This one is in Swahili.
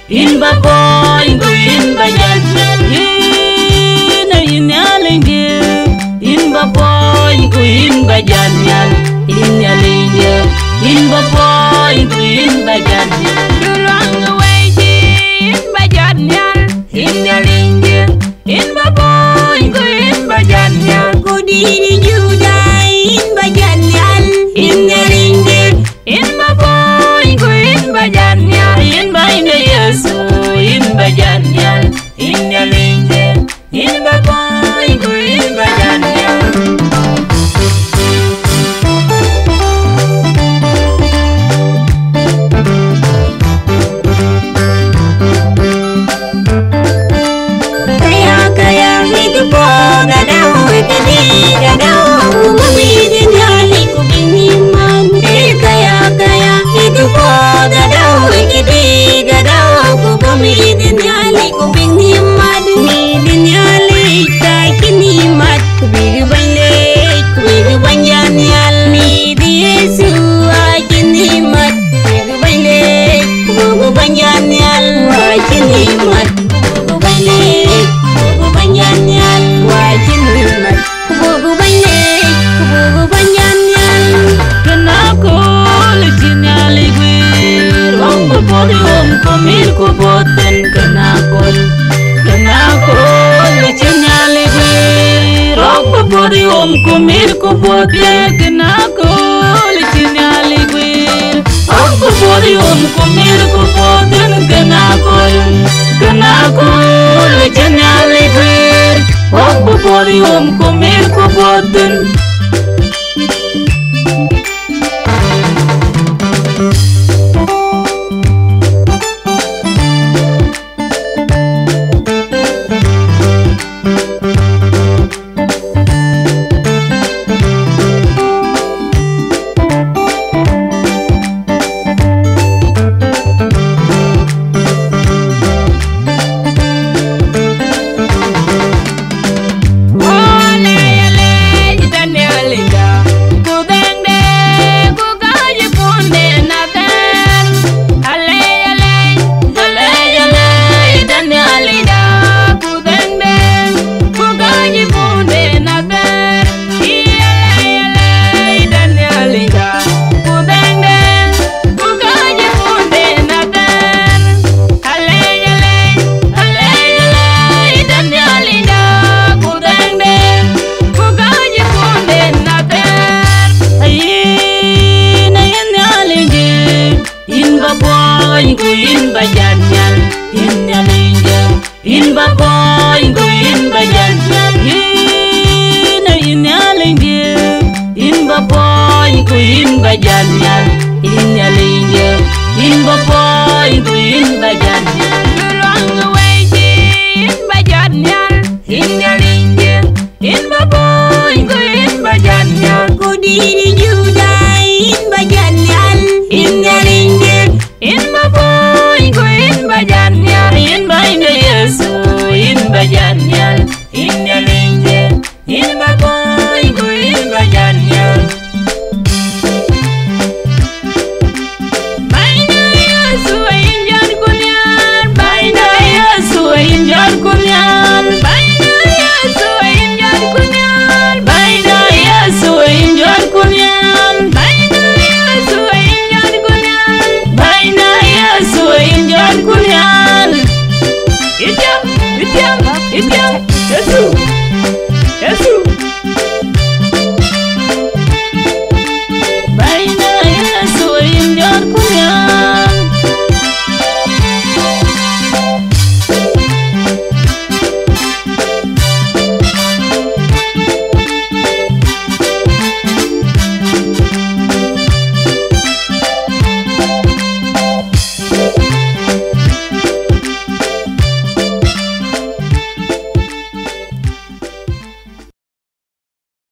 in ba boy go in ba jan in yalinge in ba boy go in ba jan in yalinge in ba boy go in ba jan durang away in ba jan in yalinge in ba boy go in ba jan Ko diri judai in ba jan in yalinge in ba boy go in ba jan in ba yesu in ba jan in yalinge in ba boy go in ba jan Kaya itu po gadaw ikadi gadaw Kumamidin yali kubiniman Kaya itu po gadaw ikadi gadaw Kumamidin yali kubiniman Midin yali kinimat Kubigban yan yal Midi Yesu kinimat Kubigban yan yal Kinimat Komil ko boten kenakol cinyali gwir Rok bori komil ko boten kenakol cinyali gwir Rok bori komil ko boten kenakol cinyali gwir Rok bori komil ko boten in ba jan in yalinge in ba boy go in ba jan in yalinge in ba boy go in ba jan in yalinge in ba boy go in ba jan durang away in ba jan in yalinge in ba boy go in ba jan Ko diri judai in ba jan in yalinge in ba boy go in ba jan in ba yesu in ba jan in yalinge in ba boy go in ba jan Baina yesu in jan kunyan Baina yesu in jan kunyan Baina yesu in jan kunyan Baina yesu in jan kunyan Baina yesu in jan kunyan Baina yesu in jan kunyan Ityam